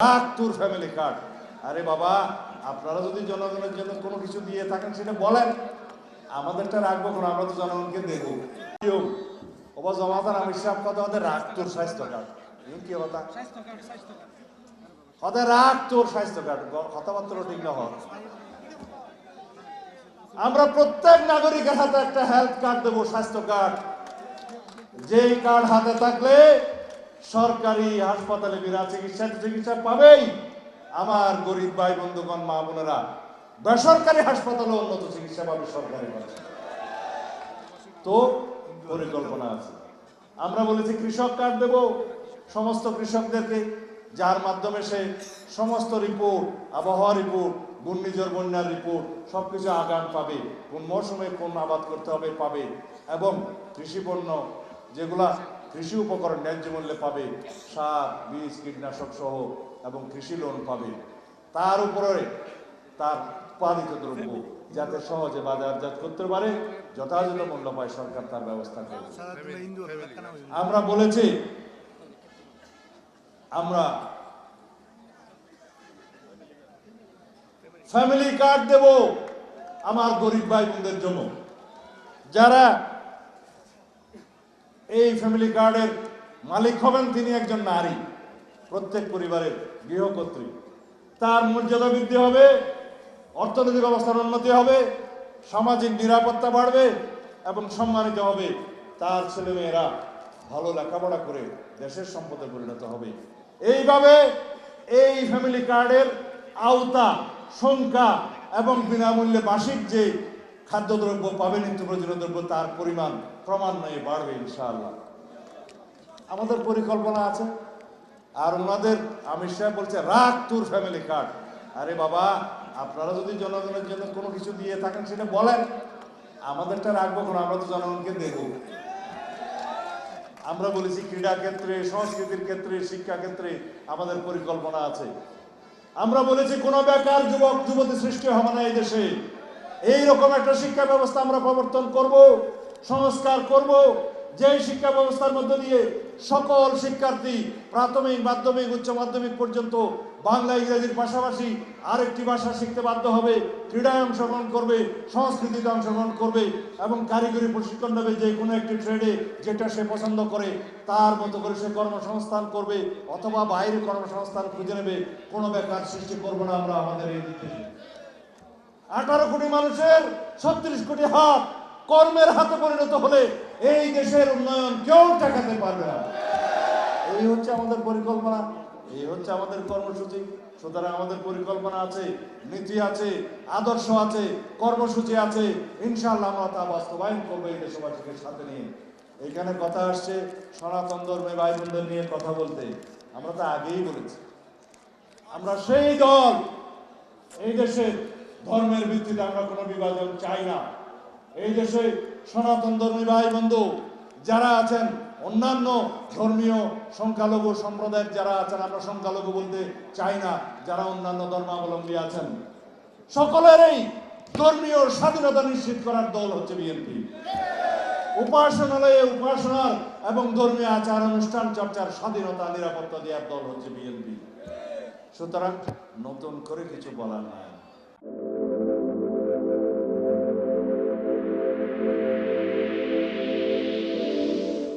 তোর family card. আরে বাবা, আপনারা যদি জনগণের জন্য কোনো কিছু দিয়ে থাকেন সেটা বলেন, আমাদেরটা রাখবো কোনো, আমরা তো জনগণকে দেবো। ওবা জমাতার আমির সাহেব কথা হতে রাখ তোর স্বাস্থ্য কার্ড, কি কথা হতে রাখ তোর স্বাস্থ্য কার্ড, কথাবার্তা ঠিক না হয়। আমরা প্রত্যেক নাগরিকের হাতে একটা হেলথ কার্ড দেবো, স্বাস্থ্য কার্ড। যেই কার্ড হাতে থাকলে সরকারি হাসপাতালে বিনা চিকিৎসা পাবেই। আমার গরিব ভাই বন্ধুগণ, মা বোনেরা, বেসরকারি হাসপাতালে উন্নত চিকিৎসা পাবে সরকারি। তো পরিকল্পনা আছে। আমরা বলেছি কৃষক কার্ড দেব সমস্ত কৃষকদেরকে, যার মাধ্যমে সে সমস্ত রিপোর্ট, আবহাওয়া রিপোর্ট, ঘূর্ণিঝড় বন্যার রিপোর্ট সবকিছু আগাম পাবে, কোন মৌসুমে কোন আবাদ করতে হবে পাবে, এবং কৃষি পণ্য যেগুলা কৃষি উপকরণ ন্যায্য মূল্যে পাবে, সার, বীজ, কীটনাশক সহ, এবং কৃষি লোন পাবে। তার উপরে তার উৎপাদিত দ্রব্য যাতে সহজে বাজারজাত করতে পারে, যথাযথ মূল্য পায়, সরকার তার ব্যবস্থা করবে। আমরা বলেছি আমরা ফ্যামিলি কার্ড দেব আমার গরিব ভাই বোনদের জন্য, যারা এই ফ্যামিলি কার্ডের মালিক হবেন তিনি একজন নারী, প্রত্যেক পরিবারের গৃহকর্ত্রী। তার মর্যাদা বৃদ্ধি হবে, অর্থনৈতিক অবস্থার উন্নতি হবে, সামাজিক নিরাপত্তা বাড়বে এবং সম্মানিত হবে। তার ছেলেমেয়েরা ভালো লেখাপড়া করে দেশের সম্পদে পরিণত হবে। এইভাবে এই ফ্যামিলি কার্ডের আওতা, সংখ্যা এবং বিনামূল্যে মাসিক যে খাদ্যদ্রব্য পাবে, নিত্য প্রয়োজনীয় দ্রব্য, তার পরিমাণ ক্রমান্বয়ে বাড়বে ইনশাআল্লাহ। আমাদের পরিকল্পনা আছে। আর ওনাদের আমির সাহেব বলছে রাখ তোর ফ্যামিলি কার্ড। আরে বাবা, আপনারা যদি জনগণের জন্য কোনো কিছু দিয়ে থাকেন সেটা বলেন, আমাদেরটা রাখবো কোনো, আমরা তো জনগণকে দেবো। আমরা বলেছি ক্রীড়া ক্ষেত্রে, সংস্কৃতির ক্ষেত্রে, শিক্ষা ক্ষেত্রে আমাদের পরিকল্পনা আছে। আমরা বলেছি কোনো বেকার যুবক যুবতী সৃষ্টি হবে না এই দেশে। এইরকম একটা শিক্ষা ব্যবস্থা আমরা প্রবর্তন করব, সংস্কার করব, যে শিক্ষা ব্যবস্থার মধ্যে দিয়ে সকল শিক্ষার্থী প্রাথমিক, মাধ্যমিক, উচ্চ মাধ্যমিক পর্যন্ত বাংলা ইংরেজির পাশাপাশি আরেকটি ভাষা শিখতে বাধ্য হবে, ক্রীড়ায় অংশগ্রহণ করবে, সংস্কৃতিতে অংশগ্রহণ করবে এবং কারিগরি প্রশিক্ষণ নেবে। যে কোনো একটি ট্রেডে যেটা সে পছন্দ করে তার মতো করে সে কর্মসংস্থান করবে, অথবা বাইরে কর্মসংস্থান খুঁজে নেবে। কোনো বেকার সৃষ্টি করবো না আমরা আমাদের এই দেশে। 18 কোটি মানুষের 36 কোটি হাত কর্মের হাতে পরিণত হলে এই দেশের উন্নয়ন কেউ ঠেকাতে পারবে না। এই হচ্ছে আমাদের পরিকল্পনা, এই হচ্ছে আমাদের কর্মসূচি। সুতরাং আমাদের পরিকল্পনা আছে, নীতি আছে, আদর্শ আছে, কর্মসূচি আছে। ইনশাআল্লাহ আমরা তা বাস্তবায়ন করবো এই দেশবাসীকে সাথে নিয়ে। এইখানে কথা আসছে সনাতন ধর্মে ভাই বোনদের নিয়ে কথা বলতে। আমরা তো আগেই বলেছি আমরা সেই দল, এই দেশে ধর্মের ভিত্তিতে আমরা কোনো বিভাজন চাই না। এই দেশে সনাতন ধর্মী ভাই বন্ধু যারা আছেন, অন্যান্য ধর্মীয় সংখ্যালঘু সম্প্রদায়ের যারা আছেন, আমরা সংখ্যালঘু বলতে চাই না, যারা অন্যান্য ধর্মাবলম্বী আছেন, সকলেরই ধর্মীয় স্বাধীনতা নিশ্চিত করার দল হচ্ছে বিএনপি। উপাসনালয়ে উপাসনার এবং ধর্মীয় আচার অনুষ্ঠান চর্চার স্বাধীনতা, নিরাপত্তা দেওয়ার দল হচ্ছে বিএনপি। সুতরাং নতুন করে কিছু বলার নাই।